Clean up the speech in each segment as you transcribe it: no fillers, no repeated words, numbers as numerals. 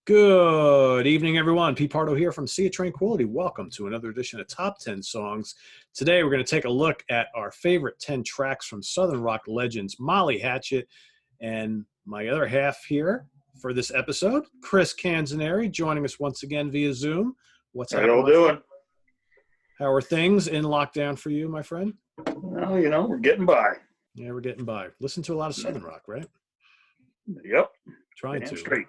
Good evening, everyone. Pete Pardo here from Sea of Tranquility. Welcome to another edition of Top 10 Songs. Today, we're going to take a look at our favorite 10 tracks from Southern rock legends, Molly Hatchet, and my other half here for this episode, Chris Canzoneri, joining us once again via Zoom. What's How happening? y'all doing? How are things in lockdown for you, my friend? Well, we're getting by. Yeah, we're getting by. Listen to a lot of Southern rock, right? Yep. Trying Damn to. straight.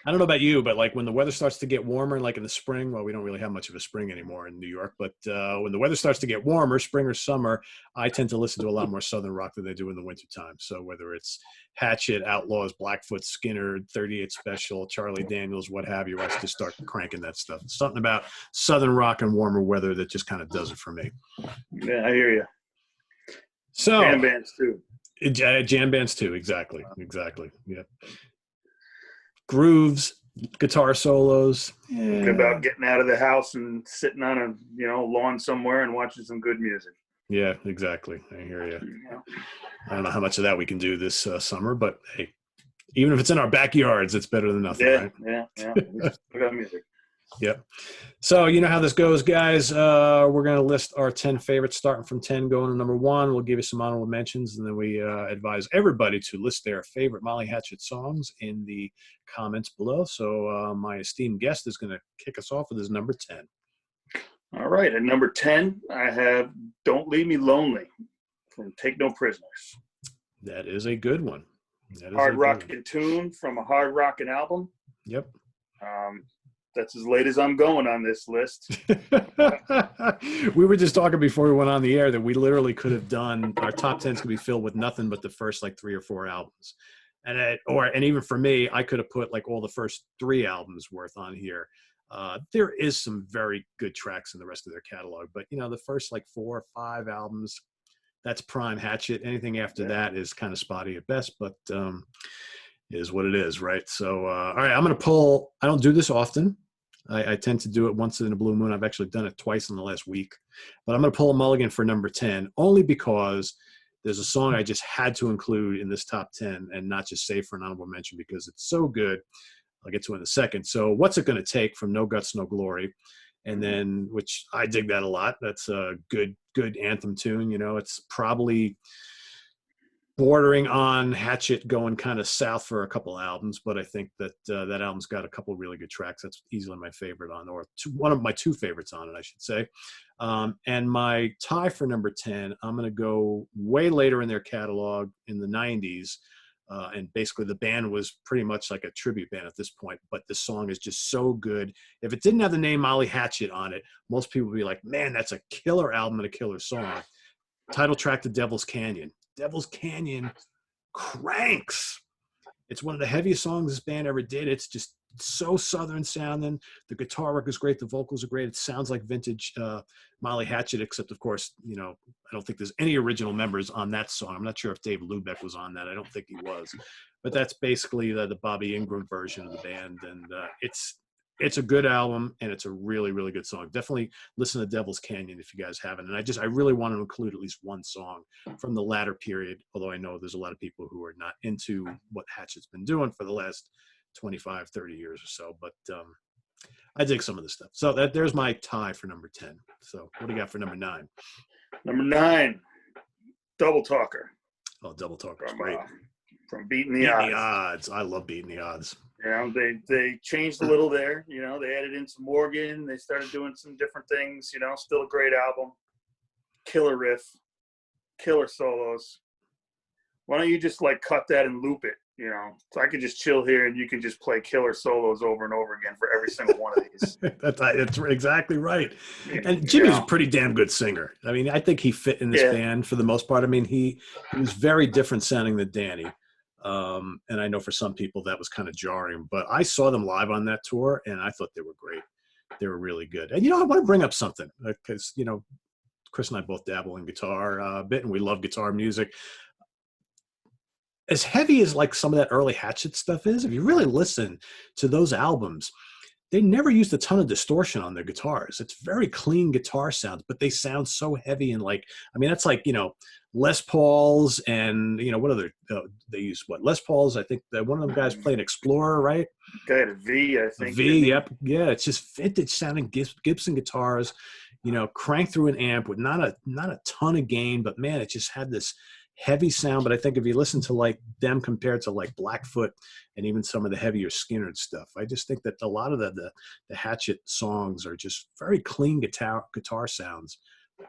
I don't know about you, but like when the weather starts to get warmer, like in the spring, well, we don't really have much of a spring anymore in New York, but when the weather starts to get warmer, spring or summer, I tend to listen to a lot more Southern rock than they do in the wintertime. So whether it's Hatchet, Outlaws, Blackfoot, Skinner, 38 Special, Charlie Daniels, what have you, I just start cranking that stuff. It's something about Southern rock and warmer weather that just kind of does it for me. Yeah, I hear you. So Jam bands too. Jam bands too, exactly. Yeah. Grooves, guitar solos. Talking about getting out of the house and sitting on a lawn somewhere and watching some good music. Yeah, exactly. I hear you. Yeah. I don't know how much of that we can do this summer, but hey, even if it's in our backyards, it's better than nothing, right? Yeah. We just put on music. Yep. So you know how this goes, guys. We're going to list our 10 favorites, starting from 10, going to number 1. We'll give you some honorable mentions, and then we advise everybody to list their favorite Molly Hatchet songs in the comments below. So my esteemed guest is going to kick us off with his number 10. All right. At number 10, I have Don't Leave Me Lonely from Take No Prisoners. That is a good one. Hard rockin' tune from a hard rockin' album. Yep. That's as late as I'm going on this list. We were just talking before we went on the air that we literally could have done our top 10s could be filled with nothing but the first like 3 or 4 albums. And even for me, I could have put like all the first 3 albums worth on here. There is some very good tracks in the rest of their catalog, but the first like 4 or 5 albums, that's prime Hatchet. Anything after that is kind of spotty at best, but is what it is, right? So, all right, I'm going to pull. I don't do this often. I tend to do it once in a blue moon. I've actually done it twice in the last week. But I'm going to pull a mulligan for number 10, only because there's a song I just had to include in this top 10 and not just save for an honorable mention because it's so good. I'll get to it in a second. So What's It Gonna Take from No Guts, No Glory. And then, which I dig that a lot. That's a good anthem tune. It's probably bordering on Hatchet going kind of south for a couple albums, but I think that that album's got a couple really good tracks. That's easily my favorite on, or one of my 2 favorites on it, I should say. And my tie for number 10, I'm going to go way later in their catalog in the 90s. And basically the band was pretty much like a tribute band at this point, but this song is just so good. If it didn't have the name Molly Hatchet on it, most people would be like, man, that's a killer album and a killer song. Title track to Devil's Canyon. Devil's Canyon cranks. It's one of the heaviest songs this band ever did. It's just so Southern sounding. The guitar work is great. The vocals are great. It sounds like vintage Molly Hatchet, except, of course, I don't think there's any original members on that song. I'm not sure if Dave Lubeck was on that. I don't think he was. But that's basically the Bobby Ingram version of the band. And it's a good album, and it's a really, really good song. Definitely listen to Devil's Canyon if you guys haven't. And I really want to include at least one song from the latter period, although I know there's a lot of people who are not into what Hatchet's been doing for the last 25, 30 years or so. But I dig some of this stuff. So there's my tie for number 10. So what do you got for number 9? Number 9, Double Talker. Oh, Double Talker's great. From Beating the Odds. I love Beating the Odds. They changed a little there. They added in some organ. They started doing some different things. Still a great album. Killer riff. Killer solos. Why don't you just cut that and loop it? So I could just chill here and you can just play killer solos over and over again for every single one of these. That's exactly right. And Jimmy's a pretty damn good singer. I mean, I think he fit in this band for the most part. I mean, he was very different sounding than Danny. And I know for some people that was kind of jarring, but I saw them live on that tour and I thought they were great. They were really good. And, I want to bring up something because, Chris and I both dabble in guitar a bit and we love guitar music. As heavy as some of that early Hatchet stuff is, if you really listen to those albums, they never used a ton of distortion on their guitars. It's very clean guitar sounds, but they sound so heavy and like, I mean, that's like, Les Pauls and, what other, they use what? Les Pauls, I think that one of them guys played an Explorer, right? Guy had a V, I think. A V, yep. Yeah, it's just vintage sounding Gibson guitars, cranked through an amp with not a ton of gain, but man, it just had this heavy sound. But I think if you listen to like them compared to like Blackfoot and even some of the heavier Skynyrd stuff, I just think that a lot of the Hatchet songs are just very clean guitar sounds,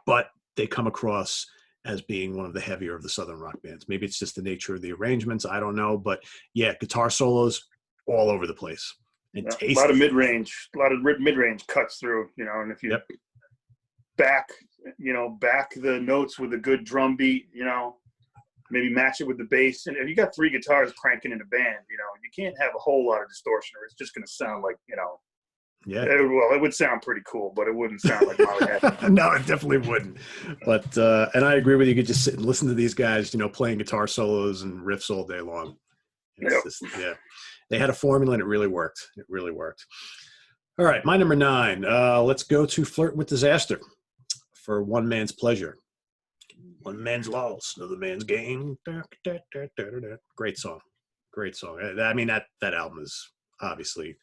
but they come across as being one of the heavier of the Southern rock bands. Maybe it's just the nature of the arrangements. I don't know, but yeah, guitar solos all over the place. And a lot of mid-range cuts through, and if you back the notes with a good drum beat, maybe match it with the bass. And if you got three guitars cranking in a band, you can't have a whole lot of distortion or it's just going to sound like, yeah. It would sound pretty cool, but it wouldn't sound like Molly Hatchet. No, it definitely wouldn't. But, and I agree with you. You could just sit and listen to these guys, playing guitar solos and riffs all day long. It's just, they had a formula and it really worked. It really worked. All right. My number 9, let's go to Flirt with Disaster for One Man's Pleasure. One man's loss, another man's gain. Great song. Great song. I mean, that album is obviously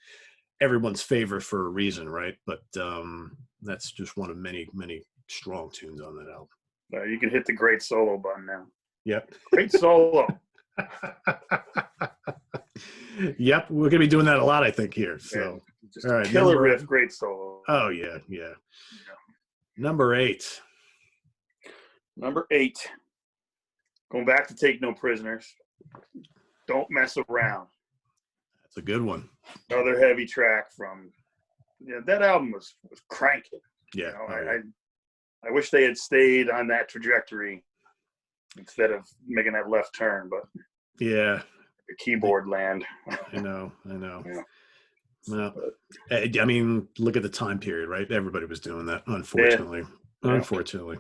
everyone's favorite for a reason, right? But that's just one of many, many strong tunes on that album. You can hit the great solo button now. Yep. Great solo. Yep. We're going to be doing that a lot, I think, here. So, all right. Killer riff, great solo. Oh, yeah. Number 8. Number 8. Going back to Take No Prisoners. Don't Mess Around. That's a good one. Another heavy track from that album was cranking. Yeah. I wish they had stayed on that trajectory instead of making that left turn, but yeah, the keyboard land. I know. Yeah. Well, I mean, look at the time period, right? Everybody was doing that, unfortunately. Yeah. Unfortunately.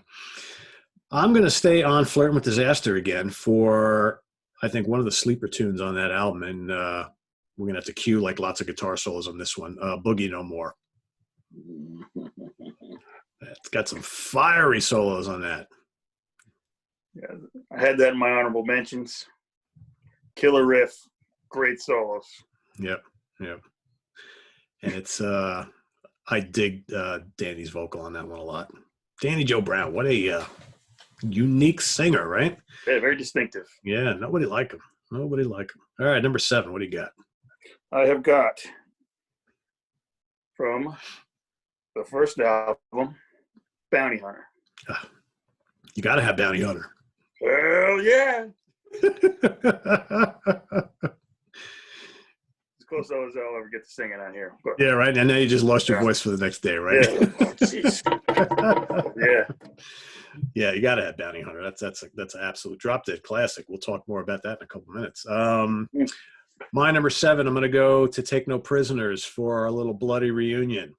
I'm going to stay on Flirting with Disaster again for, I think, one of the sleeper tunes on that album, and we're going to have to cue like lots of guitar solos on this one, Boogie No More. It's got some fiery solos on that. Yeah, I had that in my honorable mentions. Killer riff, great solos. Yep. And it's, I dig Danny's vocal on that one a lot. Danny Joe Brown, what a unique singer, right? Yeah, very distinctive. Yeah, nobody like him. All right, number 7, what do you got? I have got from the first album, Bounty Hunter. You got to have Bounty Hunter. Hell yeah. As close as I'll ever get to singing on here. But, yeah, right. And now you just lost your voice for the next day, right? Yeah. Oh, yeah. Yeah, you got to have Bounty Hunter. That's an absolute drop dead classic. We'll talk more about that in a couple of minutes. My number 7, I'm going to go to Take No Prisoners for our little bloody reunion.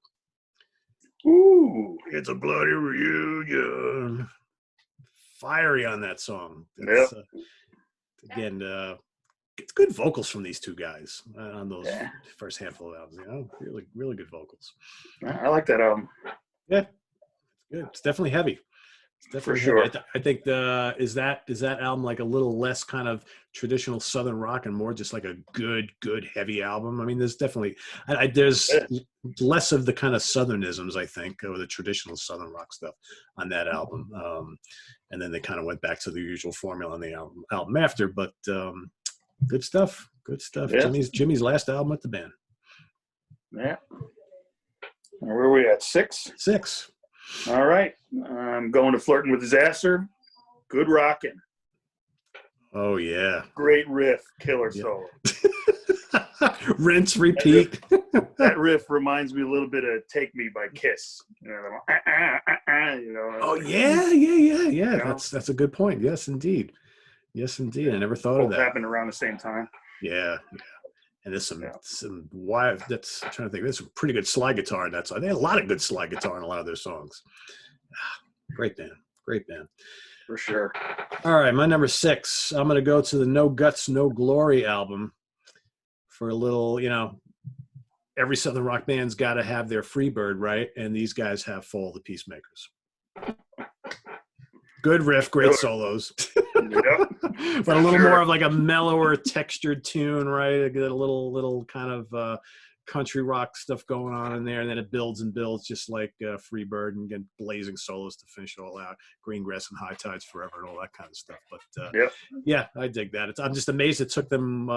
Ooh, it's a bloody reunion. Fiery on that song. Again, it's good vocals from these two guys on those first handful of albums. Really, really good vocals. I like that album. Yeah, it's good. It's definitely heavy. For sure. I think is that album like a little less kind of traditional Southern rock and more just like a good heavy album. I mean, there's definitely there's less of the kind of Southernisms, I think, or the traditional Southern rock stuff on that album. And then they kind of went back to the usual formula on the album after. But good stuff. Yeah. Jimmy's last album with the band. Yeah. And where are we at? 6? 6. All right. I'm going to Flirting with Disaster. Good rockin'. Oh, yeah. Great riff. Killer solo. Rinse, repeat. That riff reminds me a little bit of Take Me by Kiss. Oh, yeah. That's a good point. Yes, indeed. I never thought of that. Happened around the same time. Yeah. And there's some wild. I'm trying to think. There's some pretty good slide guitar in that song. They had a lot of good slide guitar in a lot of their songs. Great band. For sure. All right, my number 6. I'm going to go to the No Guts, No Glory album for a little, every Southern rock band's got to have their Freebird, right? And these guys have Fall of the Peacemakers. Good riff, great solos. Yep. But a little more of like a mellower textured tune, right? A little kind of country rock stuff going on in there, and then it builds and builds, just like Freebird, and get blazing solos to finish it all out. Greengrass and High Tides Forever and all that kind of stuff. But yeah, I dig that. I'm just amazed it took them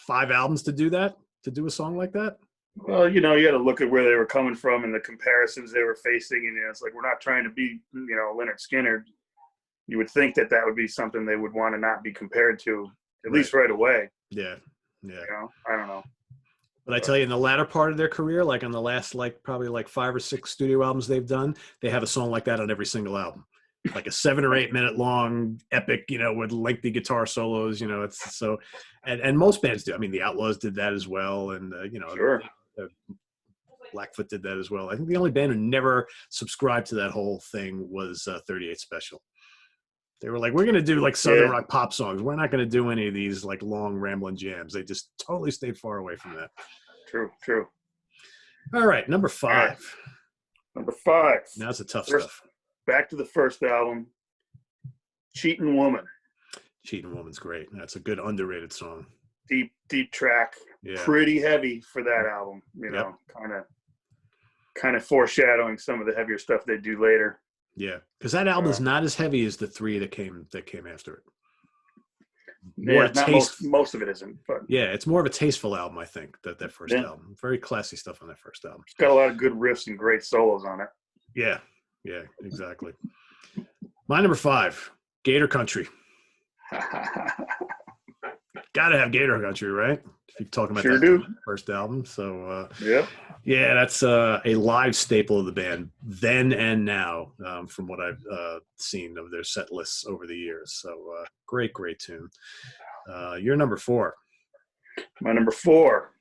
5 albums to do that, to do a song like that. Well, you got to look at where they were coming from and the comparisons they were facing, and it's like, we're not trying to be Leonard Skinner. You would think that would be something they would want to not be compared to, at least right away. Yeah. I don't know. But I tell you, in the latter part of their career, like on the last probably 5 or 6 studio albums they've done, they have a song like that on every single album, like a 7 or 8 minute long epic, with lengthy guitar solos. It's so, and most bands do. I mean, the Outlaws did that as well, and Sure. Blackfoot did that as well. I think the only band who never subscribed to that whole thing was 38 Special. They were like, we're going to do like Southern rock pop songs. We're not going to do any of these like long rambling jams. They just totally stayed far away from that. True. All right, number 5. Right. Number 5. Now it's a tough stuff. Back to the first album, Cheatin' Woman. Cheatin' Woman's great. That's a good underrated song. Deep track. Yeah. Pretty heavy for that album, kind of foreshadowing some of the heavier stuff they do later. Yeah, because that album is not as heavy as the 3 that came after it. Most of it isn't, but yeah, it's more of a tasteful album, I think. That first album, very classy stuff on that first album. It's got a lot of good riffs and great solos on it. Yeah, exactly. My number 5, Gator Country. Got to have Gator Country, right? If you're talking about that first album, so yeah, that's a live staple of the band then and now, from what I've seen of their set lists over the years. So great tune. Your number 4. My number 4,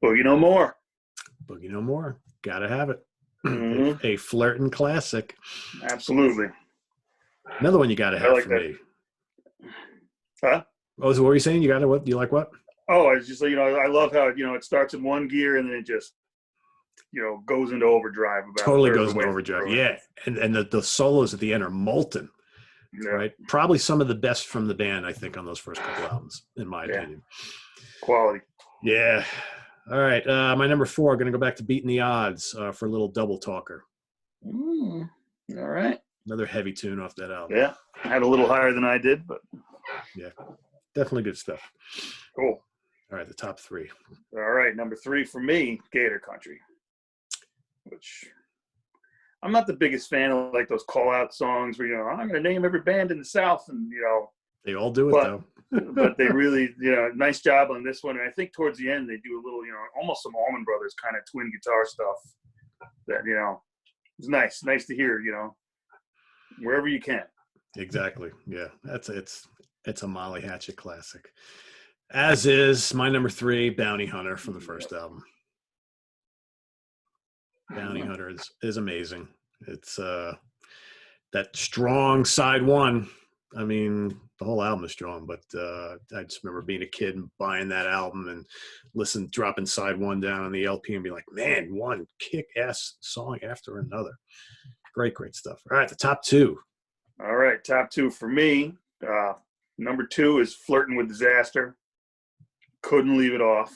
Boogie No More. Boogie No More, gotta have it. Mm-hmm. A flirting classic. Absolutely. Another one you gotta have for me. Huh? Oh, so what were you saying? You got what? You like what? Oh, it's just I love how it starts in one gear and then it just goes into overdrive. Totally goes into overdrive. Yeah, and the solos at the end are molten. Yeah. Right, probably some of the best from the band, I think, on those first couple albums, in my opinion. Quality. Yeah. All right, my number 4. Going to go back to Beating the Odds for a little Double Talker. All right. Another heavy tune off that album. Yeah, I had a little higher than I did, but yeah, definitely good stuff. Cool. All right, the top 3. All right, number 3 for me, Gator Country, which I'm not the biggest fan of, like those call-out songs where, I'm going to name every band in the South, and, They all do it, though. But they really, nice job on this one. And I think towards the end, they do a little, almost some Allman Brothers kind of twin guitar stuff that, it's nice to hear, wherever you can. Exactly. Yeah, it's a Molly Hatchet classic. As is my number 3, Bounty Hunter from the first album. Bounty Hunter is amazing. It's that strong side 1. I mean, the whole album is strong, but I just remember being a kid and buying that album and dropping side 1 down on the LP and be like, man, one kick-ass song after another. Great stuff. All right, the top 2. All right, top 2 for me. Number 2 is Flirtin' with Disaster. Couldn't leave it off.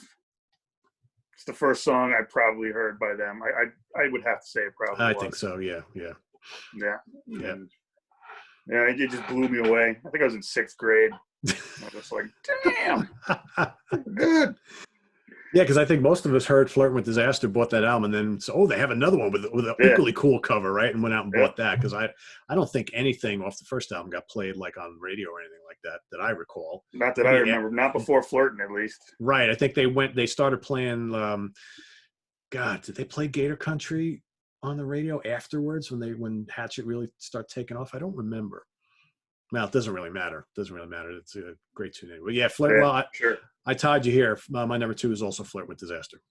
It's the first song I probably heard by them. I would have to say it probably was. I think so, yeah. It just blew me away. I think I was in 6th grade. I was like, damn, good. Yeah, because I think most of us heard Flirtin' with Disaster, bought that album, and then they have another one with an equally cool cover, right? And went out and bought that, because I don't think anything off the first album got played like on radio or anything like that I recall. Not that I remember. Not before Flirtin', at least. Right. I think they started playing. Did they play Gator Country on the radio afterwards when Hatchet really started taking off? I don't remember. Well, it doesn't really matter. It's a great tune anyway. Yeah, Flirt. Well, sure. I tied you here. My number 2 is also Flirt with Disaster.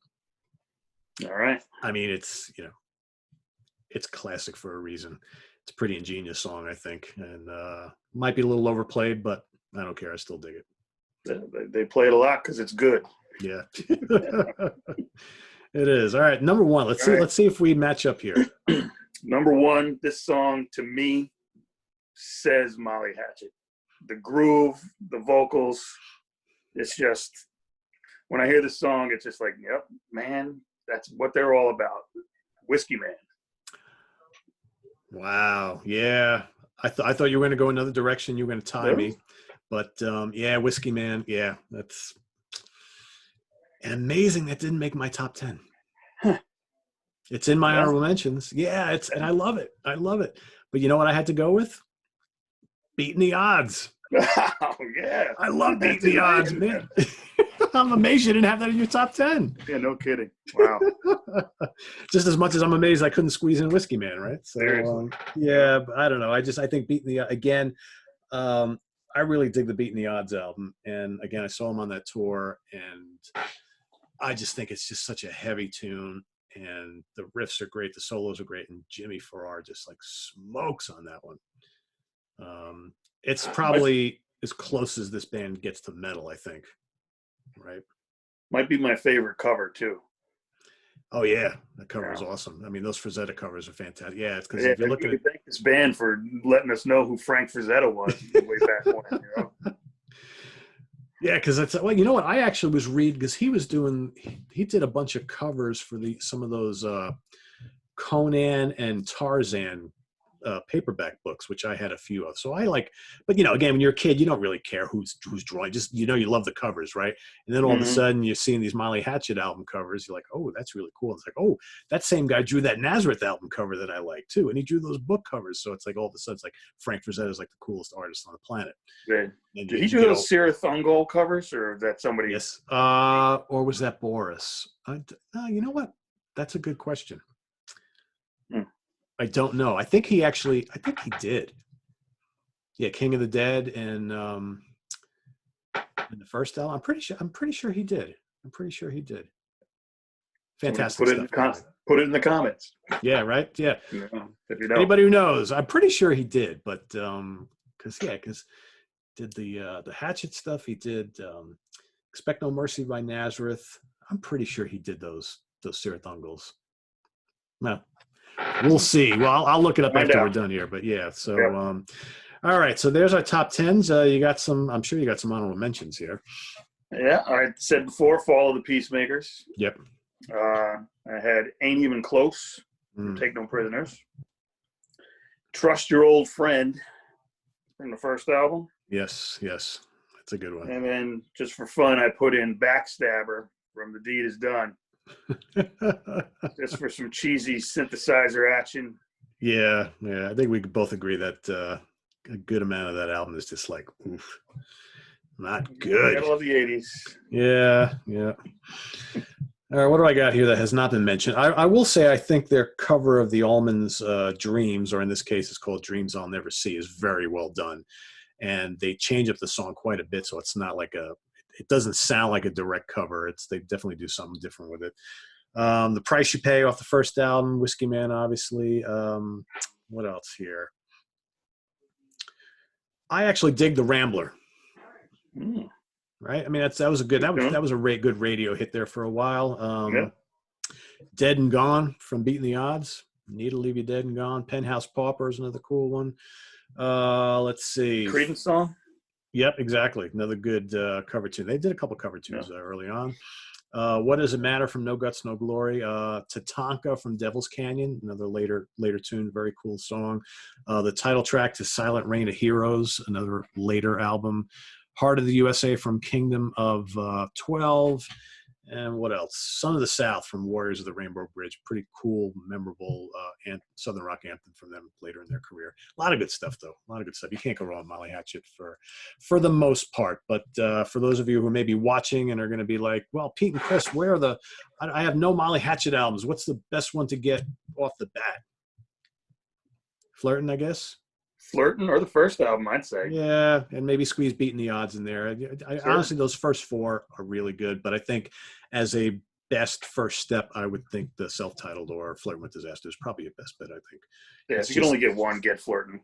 All right. I mean, it's classic for a reason. It's a pretty ingenious song, I think, and might be a little overplayed, but I don't care. I still dig it. They play it a lot because it's good. Yeah. It is. All right, number one. Let's see. Right. Let's see if we match up here. Number one, this song to me says Molly Hatchet. The groove, the vocals, it's just, when I hear this song, it's just like, yep, man, that's what they're all about. Whiskey Man. Wow. Yeah. I thought you were going to go another direction. You were going to tie me, but yeah, Whiskey Man. Yeah, that's amazing. That didn't make my top 10. Huh. It's in my honorable mentions. Yeah, and I love it. I love it. But you know what I had to go with? Beating the Odds. Oh, yeah. I love Beating the Odds, man. I'm amazed you didn't have that in your top 10. Yeah, no kidding. Wow. Just as much as I'm amazed I couldn't squeeze in Whiskey Man, right? So, yeah, but I don't know. I think Beating the, again, I really dig the Beating the Odds album. And again, I saw him on that tour, and I just think it's just such a heavy tune. And the riffs are great. The solos are great. And Jimmy Farrar just like smokes on that one. It's probably as close as this band gets to metal, I think. Right. Might be my favorite cover too. Oh yeah, that cover is awesome. I mean, those Frazetta covers are fantastic. Yeah, it's because Yeah, if you're looking at thank this band for letting us know who Frank Frazetta was way back when. You know? Yeah, because it's, well, you know what? I actually was reading, because he was doing, he did a bunch of covers for some of those Conan and Tarzan paperback books, which I had a few of. So I like, but you know, again, when you're a kid, you don't really care who's drawing. Just, you know, you love the covers, right? And then all of a sudden you're seeing these Molly Hatchet album covers. You're like, oh, that's really cool. It's like, oh, that same guy drew that Nazareth album cover that I like too, and he drew those book covers. So it's like all of a sudden it's like Frank Frazetta is like the coolest artist on the planet. Right. Did he do those Sirith Ungol covers, or is that somebody? Yes. Or was that Boris? You know what? That's a good question. I don't know. I think he did. Yeah, King of the Dead and in the first album. I'm pretty sure he did. Fantastic stuff. Put it in the comments. Yeah, right? Yeah. If you know. Anybody who knows, I'm pretty sure he did, but because did the Hatchet stuff, he did Expect No Mercy by Nazareth. I'm pretty sure he did those Sirith Ungles. No. We'll see. Well, I'll look it up after we're done here. But yeah, so all right. So there's our top 10s. You got some. I'm sure you got some honorable mentions here. Yeah, I said before, Fall of the Peacemakers. Yep. I had Ain't Even Close. Take No Prisoners. Trust Your Old Friend from the first album. Yes, that's a good one. And then just for fun, I put in Backstabber from The Deed Is Done. Just for some cheesy synthesizer action. Yeah. I think we could both agree that a good amount of that album is just like, oof, not good. I love the 80s. Yeah. All right, what do I got here that has not been mentioned? I will say I think their cover of the Allmans' Dreams, or in this case it's called Dreams I'll Never See, is very well done. And they change up the song quite a bit, so it's not like it doesn't sound like a direct cover. They definitely do something different with it. The Price You Pay off the first album, Whiskey Man, obviously. What else here? I actually dig The Rambler. Right? I mean, that was a good good radio hit there for a while. Dead and Gone from Beating the Odds. Need to Leave You Dead and Gone. Penthouse Pauper is another cool one. Let's see. Creedence song? Yep, exactly. Another good cover tune. They did a couple cover tunes early on. What Does It Matter from No Guts, No Glory. Tatanka from Devil's Canyon, another later tune, very cool song. The title track to Silent Reign of Heroes, another later album. Heart of the USA from Kingdom of 12. And what else? Son of the South from Warriors of the Rainbow Bridge. Pretty cool, memorable Southern rock anthem from them later in their career. A lot of good stuff, though. A lot of good stuff. You can't go wrong with Molly Hatchet for the most part. But for those of you who may be watching and are going to be like, well, Pete and Chris, I have no Molly Hatchet albums. What's the best one to get off the bat? Flirtin', I guess. Flirtin', or the first album, I'd say. Yeah, and maybe squeeze Beating the Odds in there. Honestly, those first four are really good, but I think as a best first step, I would think the self-titled or Flirting with Disaster is probably a best bet, I think. Yeah, if you can only get one, get Flirtin'.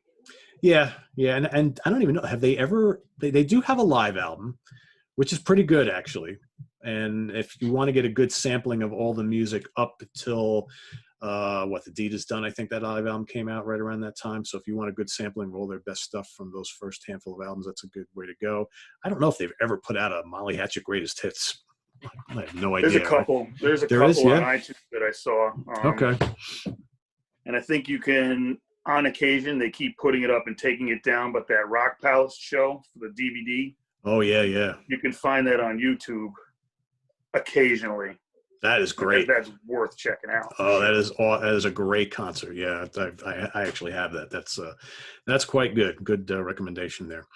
Yeah, and I don't even know, have they ever – they do have a live album, which is pretty good, actually. And if you want to get a good sampling of all the music up till the Deed Is Done, I think that live album came out right around that time. So if you want a good sampling of all their best stuff from those first handful of albums, that's a good way to go. I don't know if they've ever put out a Molly Hatchet Greatest Hits. I have no idea. There's a couple. There's a There couple is, yeah? on iTunes that I saw. Okay. And I think you can, on occasion, they keep putting it up and taking it down. But that Rock Palace show for the DVD, Oh, yeah, yeah. you can find that on YouTube occasionally. That is great. That's worth checking out. Oh, that is a great concert. Yeah, I actually have that. That's quite good. Good recommendation there.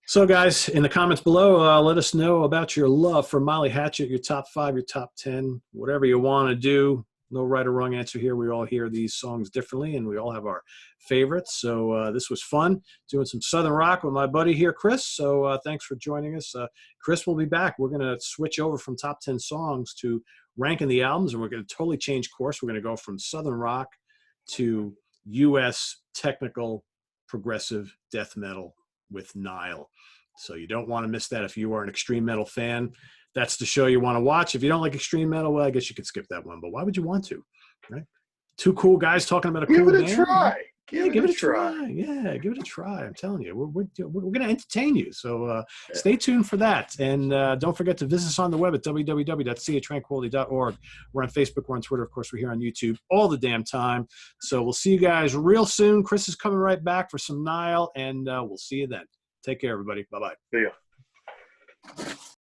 So, guys, in the comments below, let us know about your love for Molly Hatchet, your top 5, your top 10, whatever you want to do. No right or wrong answer here. We all hear these songs differently, and we all have our favorites. So this was fun, doing some Southern rock with my buddy here, Chris. So thanks for joining us. Chris will be back. We're going to switch over from top 10 songs to ranking the albums, and we're going to totally change course. We're going to go from Southern rock to U.S. technical progressive death metal with Nile. So you don't want to miss that. If you are an extreme metal fan, that's the show you want to watch. If you don't like extreme metal, well, I guess you could skip that one. But why would you want to? Right? Two cool guys talking about a cool band. Give it a try. Give it a try. Yeah, give it a try. I'm telling you, we're going to entertain you. So stay tuned for that. And don't forget to visit us on the web at www.seatranquility.org. We're on Facebook. We're on Twitter. Of course, we're here on YouTube all the damn time. So we'll see you guys real soon. Chris is coming right back for some Nile, and we'll see you then. Take care, everybody. Bye-bye. See ya.